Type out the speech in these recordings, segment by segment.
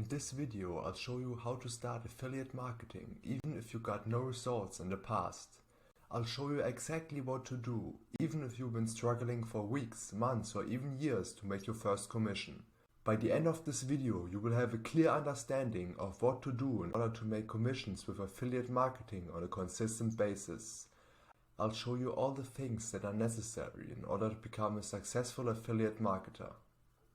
In this video, I'll show you how to start affiliate marketing even if you got no results in the past. I'll show you exactly what to do even if you've been struggling for weeks, months or even years to make your first commission. By the end of this video, you will have a clear understanding of what to do in order to make commissions with affiliate marketing on a consistent basis. I'll show you all the things that are necessary in order to become a successful affiliate marketer.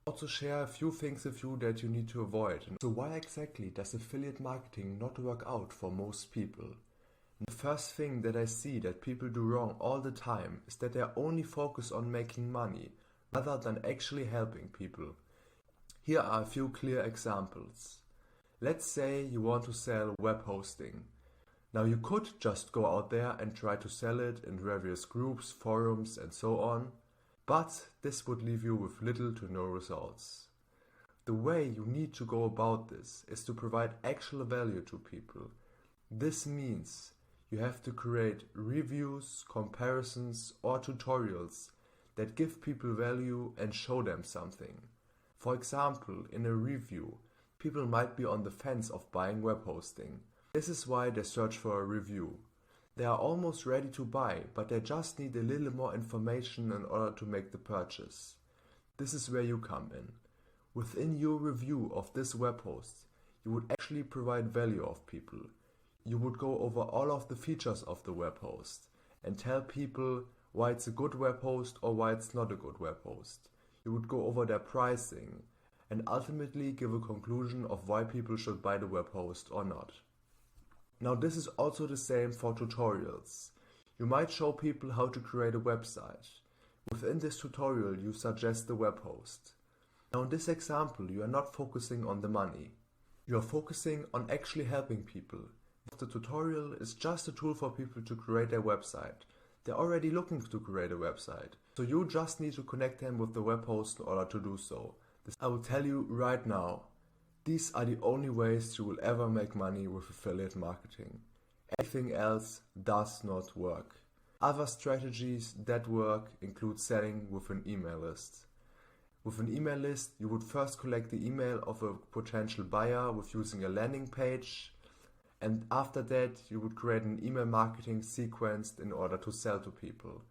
Also share a few things with you that you need to avoid. So why exactly does affiliate marketing not work out for most people? And the first thing that I see that people do wrong all the time is that they only focus on making money rather than actually helping people. Here are a few clear examples. Let's say you want to sell web hosting. Now you could just go out there and try to sell it in various groups, forums and so on. But this would leave you with little to no results. The way you need to go about this is to provide actual value to people. This means you have to create reviews, comparisons or tutorials that give people value and show them something. For example, in a review, people might be on the fence of buying web hosting. This is why they search for a review. They are almost ready to buy, but they just need a little more information in order to make the purchase. This is where you come in. Within your review of this web host, you would actually provide value of people. You would go over all of the features of the web host and tell people why it's a good web host or why it's not a good web host. You would go over their pricing and ultimately give a conclusion of why people should buy the web host or not. Now this is also the same for tutorials. You might show people how to create a website. Within this tutorial you suggest the web host. Now in this example you are not focusing on the money. You are focusing on actually helping people. The tutorial is just a tool for people to create their website. They're already looking to create a website. So you just need to connect them with the web host in order to do so. This I will tell you right now. These are the only ways you will ever make money with affiliate marketing. Anything else does not work. Other strategies that work include selling with an email list. With an email list, you would first collect the email of a potential buyer with using a landing page, and after that you would create an email marketing sequence in order to sell to people.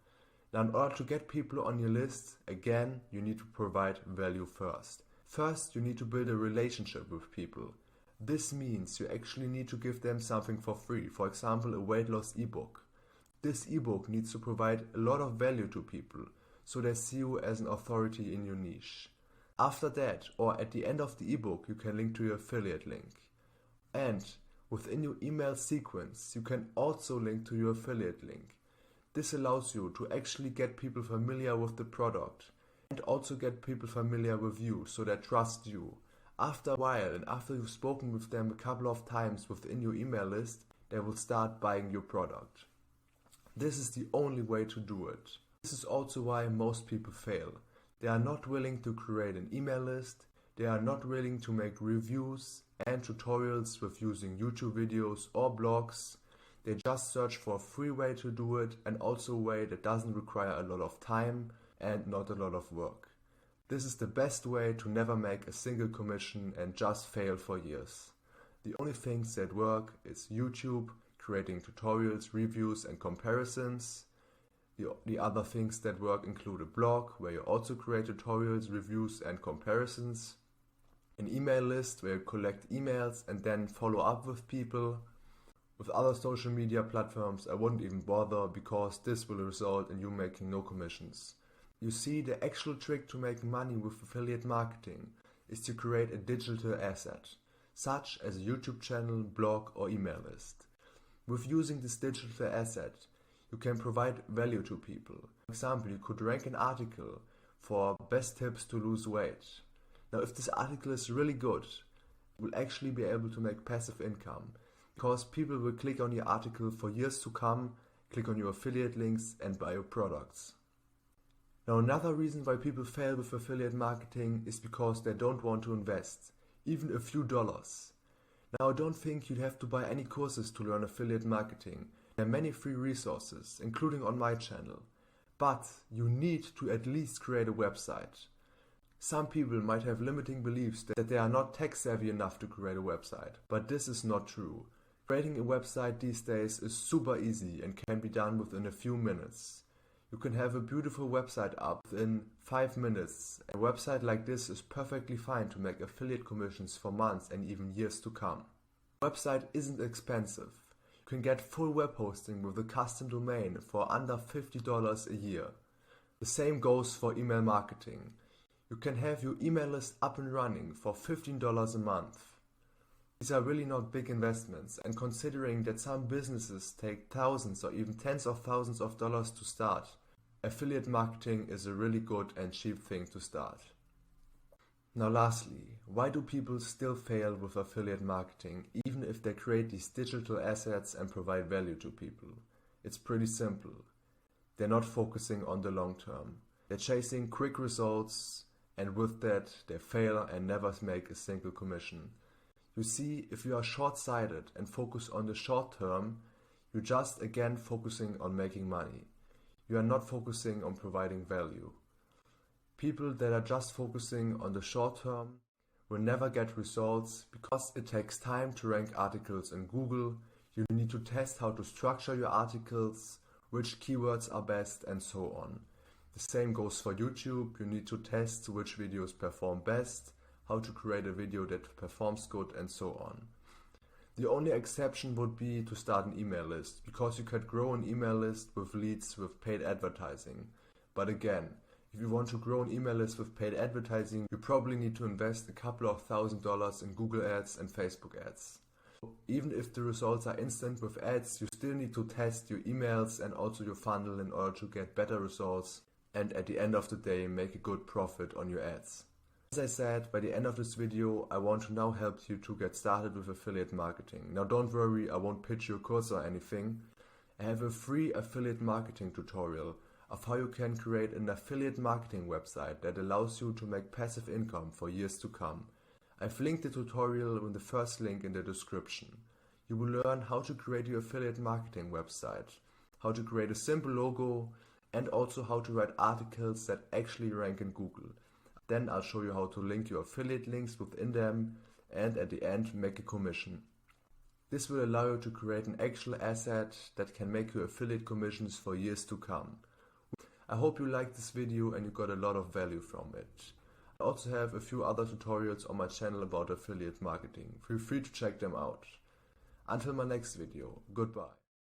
Now in order to get people on your list, again, you need to provide value first. First, you need to build a relationship with people. This means you actually need to give them something for free, for example a weight loss ebook. This ebook needs to provide a lot of value to people, so they see you as an authority in your niche. After that, or at the end of the ebook, you can link to your affiliate link. And within your email sequence, you can also link to your affiliate link. This allows you to actually get people familiar with the product and also get people familiar with you so they trust you. After a while and after you've spoken with them a couple of times within your email list, they will start buying your product. This is the only way to do it. This is also why most people fail. They are not willing to create an email list, they are not willing to make reviews and tutorials with using YouTube videos or blogs. They just search for a free way to do it and also a way that doesn't require a lot of time and not a lot of work. This is the best way to never make a single commission and just fail for years. The only things that work is YouTube, creating tutorials, reviews and comparisons. The other things that work include a blog where you also create tutorials, reviews and comparisons. An email list where you collect emails and then follow up with people. With other social media platforms I wouldn't even bother because this will result in you making no commissions. You see, the actual trick to make money with affiliate marketing is to create a digital asset, such as a YouTube channel, blog or email list. With using this digital asset, you can provide value to people. For example, you could rank an article for best tips to lose weight. Now if this article is really good, you will actually be able to make passive income because people will click on your article for years to come, click on your affiliate links and buy your products. Now another reason why people fail with affiliate marketing is because they don't want to invest, even a few dollars. Now I don't think you'd have to buy any courses to learn affiliate marketing. There are many free resources, including on my channel. But you need to at least create a website. Some people might have limiting beliefs that they are not tech savvy enough to create a website, but this is not true. Creating a website these days is super easy and can be done within a few minutes. You can have a beautiful website up within 5 minutes. A website like this is perfectly fine to make affiliate commissions for months and even years to come. A website isn't expensive. You can get full web hosting with a custom domain for under $50 a year. The same goes for email marketing. You can have your email list up and running for $15 a month. These are really not big investments, and considering that some businesses take thousands or even tens of thousands of dollars to start, affiliate marketing is a really good and cheap thing to start. Now lastly, why do people still fail with affiliate marketing even if they create these digital assets and provide value to people? It's pretty simple. They're not focusing on the long term. They're chasing quick results, and with that they fail and never make a single commission. You see, if you are short-sighted and focus on the short term, you're just again focusing on making money. You are not focusing on providing value. People that are just focusing on the short term will never get results because it takes time to rank articles in Google. You need to test how to structure your articles, which keywords are best, and so on. The same goes for YouTube. You need to test which videos perform best, how to create a video that performs good, and so on. The only exception would be to start an email list, because you could grow an email list with leads with paid advertising. But again, if you want to grow an email list with paid advertising, you probably need to invest a couple of $1,000s in Google ads and Facebook ads. Even if the results are instant with ads, you still need to test your emails and also your funnel in order to get better results and at the end of the day make a good profit on your ads. As I said, by the end of this video, I want to now help you to get started with affiliate marketing. Now don't worry, I won't pitch you a course or anything. I have a free affiliate marketing tutorial of how you can create an affiliate marketing website that allows you to make passive income for years to come. I've linked the tutorial in the first link in the description. You will learn how to create your affiliate marketing website, how to create a simple logo, and also how to write articles that actually rank in Google. Then I'll show you how to link your affiliate links within them and at the end make a commission. This will allow you to create an actual asset that can make you affiliate commissions for years to come. I hope you liked this video and you got a lot of value from it. I also have a few other tutorials on my channel about affiliate marketing. Feel free to check them out. Until my next video, goodbye.